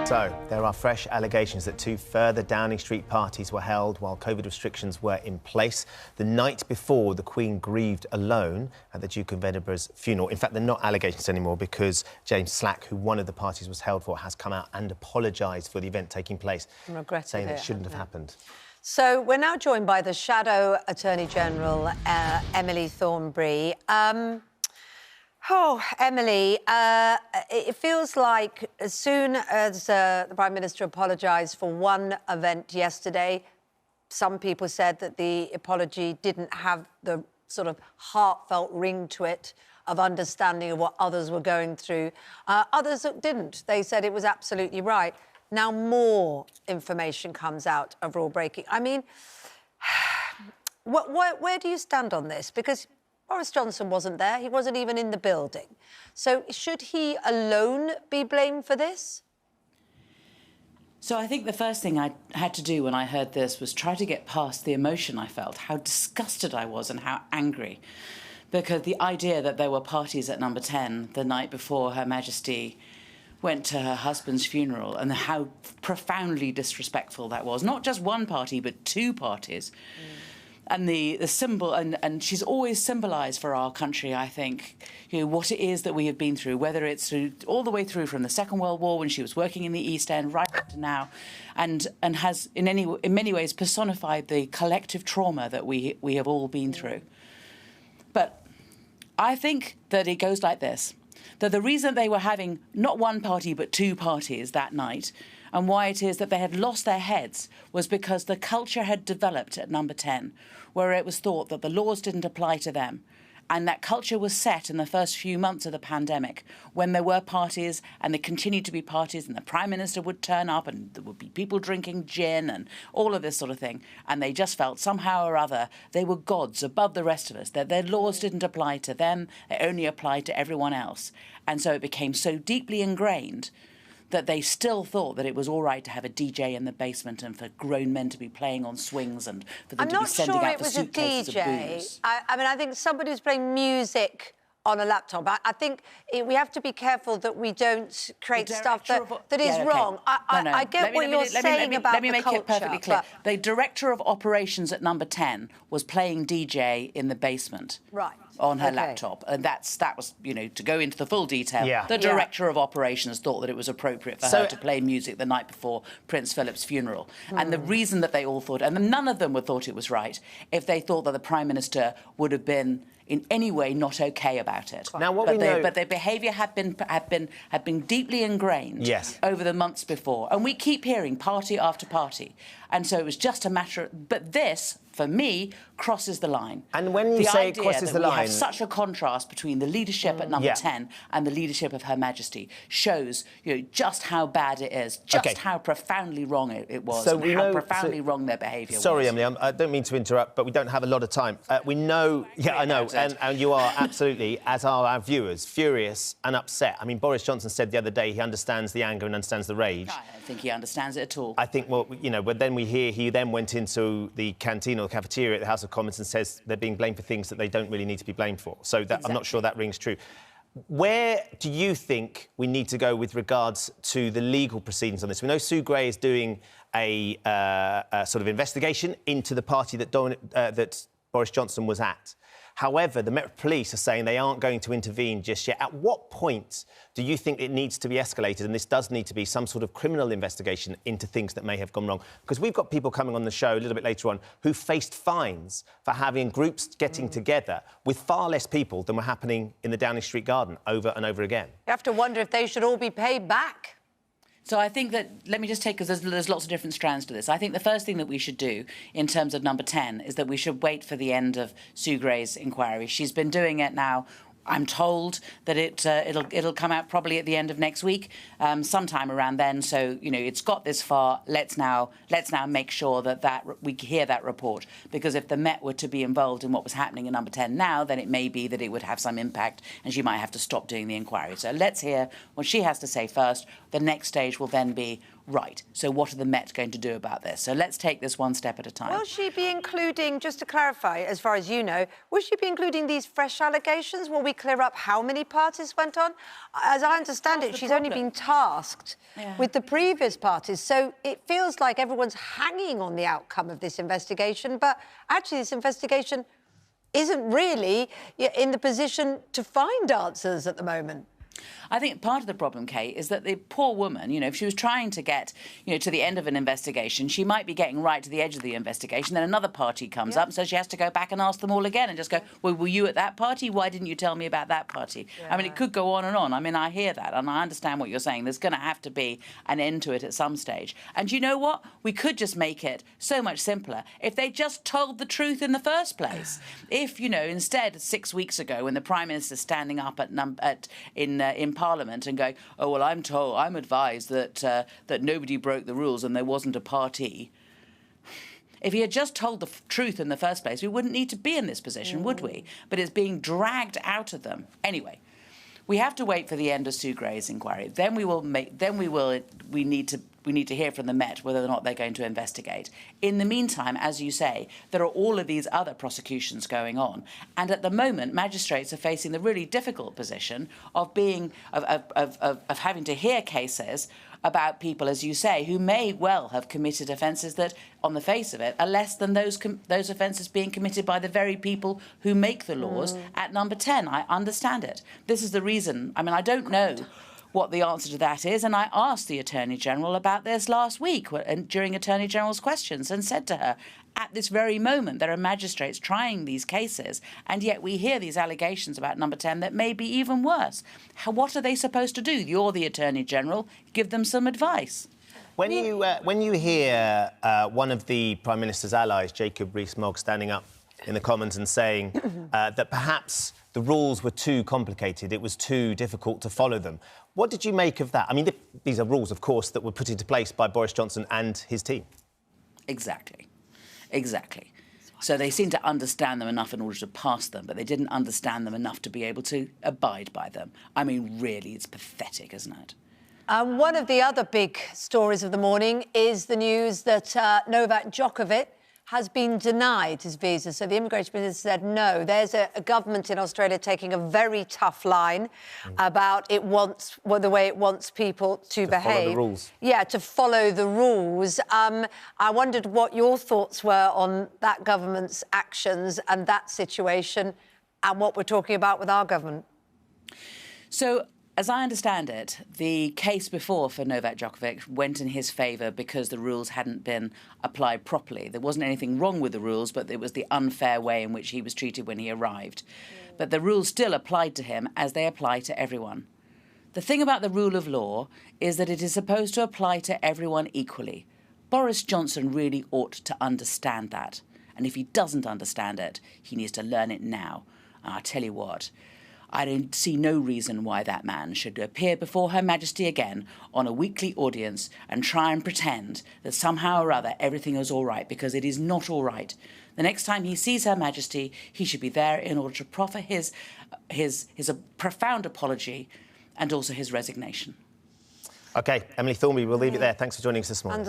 So, there are fresh allegations that 2 further Downing Street parties were held while COVID restrictions were in place. The night before, the Queen grieved alone at the Duke of Edinburgh's funeral. In fact, they're not allegations anymore because James Slack, who one of the parties was held for, has come out and apologised for the event taking place, saying it shouldn't have happened. So we're now joined by the Shadow Attorney General, Emily Thornberry. Emily, it feels like as soon as the Prime Minister apologised for one event yesterday, some people said that the apology didn't have the sort of heartfelt ring to it of understanding of what others were going through. Others didn't. They said it was absolutely right. Now more information comes out of rule breaking. I mean, where do you stand on this? Because Boris Johnson wasn't there. He wasn't even in the building. So should he alone be blamed for this? So I think the first thing I had to do when I heard this was try to get past the emotion I felt, how disgusted I was and how angry. Because the idea that there were parties at Number 10 the night before Her Majesty went to her husband's funeral and how profoundly disrespectful that was. Not just one party, but 2 parties. And the symbol, and she's always symbolised for our country, I think, you know, what it is that we have been through, whether it's all the way through from the Second World War when she was working in the East End right up to now, and has in many ways personified the collective trauma that we have all been through. But I think that it goes like this, that the reason they were having not one party but 2 parties that night, and why it is that they had lost their heads, was because the culture had developed at Number 10, where it was thought that the laws didn't apply to them. And that culture was set in the first few months of the pandemic, when there were parties and there continued to be parties and the Prime Minister would turn up and there would be people drinking gin and all of this sort of thing. And they just felt somehow or other they were gods above the rest of us, that their laws didn't apply to them, they only applied to everyone else. And so it became so deeply ingrained that they still thought that it was all right to have a DJ in the basement and for grown men to be playing on swings and for them to be sending out the suitcases of booze. I'm not sure it was a DJ. I mean, I think somebody was playing music on a laptop. I think we have to be careful that we don't create stuff that is wrong. I get what you're saying about the culture. Let me make it perfectly clear. The director of operations at Number 10 was playing DJ in the basement. Right. On her laptop, and that was, you know, to go into the full detail. The director of operations thought that it was appropriate for her to play music the night before Prince Philip's funeral. And the reason that they all thought, and none of them would thought it was right, if they thought that the Prime Minister would have been in any way not okay about it. Now, but their behaviour had been deeply ingrained over the months before, and we keep hearing party after party, and so it was just a matter of, but this, for me, crosses the line. And when you say it crosses the line, we have such a contrast between the leadership at Number 10 and the leadership of Her Majesty shows, you know, just how bad it is, just how profoundly wrong it was, and how profoundly wrong their behaviour was. Sorry, Emily, I don't mean to interrupt, but we don't have a lot of time. We know, I know, and you are absolutely, as are our viewers, furious and upset. I mean, Boris Johnson said the other day he understands the anger and understands the rage. I don't think he understands it at all. I think, well, you know, but then we hear he then went into the canteen or the cafeteria at the House of Commons and says they're being blamed for things that they don't really need to be blamed for. So I'm not sure that rings true. Where do you think we need to go with regards to the legal proceedings on this? We know Sue Gray is doing a sort of investigation into the party that Boris Johnson was at. However, the Met Police are saying they aren't going to intervene just yet. At what point do you think it needs to be escalated, and this does need to be some sort of criminal investigation into things that may have gone wrong? Because we've got people coming on the show a little bit later on who faced fines for having groups getting together with far less people than were happening in the Downing Street garden over and over again. You have to wonder if they should all be paid back. So I think that, let me just take, because there's lots of different strands to this. I think the first thing that we should do in terms of Number 10 is that we should wait for the end of Sue Gray's inquiry. She's been doing it now. I'm told that it'll come out probably at the end of next week, sometime around then. So, you know, it's got this far. Let's now make sure that we hear that report, because if the Met were to be involved in what was happening in Number 10 now, then it may be that it would have some impact and she might have to stop doing the inquiry. So let's hear what she has to say first. The next stage will then be Right, so what are the Met going to do about this? So let's take this one step at a time. Will she be including, just to clarify, as far as you know, will she be including these fresh allegations? Will we clear up how many parties went on? As I understand it, she's only been tasked with the previous parties. So it feels like everyone's hanging on the outcome of this investigation. But actually, this investigation isn't really in the position to find answers at the moment. I think part of the problem, Kate, is that the poor woman, you know, if she was trying to get, you know, to the end of an investigation, she might be getting right to the edge of the investigation, then another party comes up, so she has to go back and ask them all again and just go, well, were you at that party? Why didn't you tell me about that party? I mean, it could go on and on. I mean, I hear that and I understand what you're saying. There's going to have to be an end to it at some stage. And you know what? We could just make it so much simpler if they just told the truth in the first place. If, you know, instead, 6 weeks ago, when the Prime Minister's standing up in Parliament and going, oh, well, I'm advised that that nobody broke the rules and there wasn't a party. If he had just told the truth in the first place, we wouldn't need to be in this position, would we? But it's being dragged out of them. Anyway, we have to wait for the end of Sue Gray's inquiry. Then we need to hear from the Met whether or not they're going to investigate. In the meantime, as you say, there are all of these other prosecutions going on. And at the moment, magistrates are facing the really difficult position of having to hear cases about people, as you say, who may well have committed offences that, on the face of it, are less than those offences being committed by the very people who make the laws at number 10. I understand it. This is the reason. I mean, I don't know what the answer to that is, and I asked the Attorney General about this last week during Attorney General's questions and said to her, at this very moment, there are magistrates trying these cases, and yet we hear these allegations about number 10 that may be even worse. What are they supposed to do? You're the Attorney General. Give them some advice. When you hear one of the Prime Minister's allies, Jacob Rees-Mogg, standing up in the Commons and saying that perhaps the rules were too complicated, it was too difficult to follow them, what did you make of that? I mean, these are rules, of course, that were put into place by Boris Johnson and his team. Exactly. So they seem to understand them enough in order to pass them, but they didn't understand them enough to be able to abide by them. I mean, really, it's pathetic, isn't it? One of the other big stories of the morning is the news that Novak Djokovic has been denied his visa. So the immigration minister said no. There's a government in Australia taking a very tough line about the way it wants people to behave. Follow the rules. Yeah, to follow the rules. I wondered what your thoughts were on that government's actions and that situation and what we're talking about with our government. So, as I understand it, the case before for Novak Djokovic went in his favour because the rules hadn't been applied properly. There wasn't anything wrong with the rules, but it was the unfair way in which he was treated when he arrived. But the rules still applied to him as they apply to everyone. The thing about the rule of law is that it is supposed to apply to everyone equally. Boris Johnson really ought to understand that. And if he doesn't understand it, he needs to learn it now. And I'll tell you what, I don't see no reason why that man should appear before Her Majesty again on a weekly audience and try and pretend that somehow or other everything is all right, because it is not all right. The next time he sees Her Majesty, he should be there in order to proffer his profound apology and also his resignation. OK, Emily Thornberry, we'll leave it there. Thanks for joining us this morning.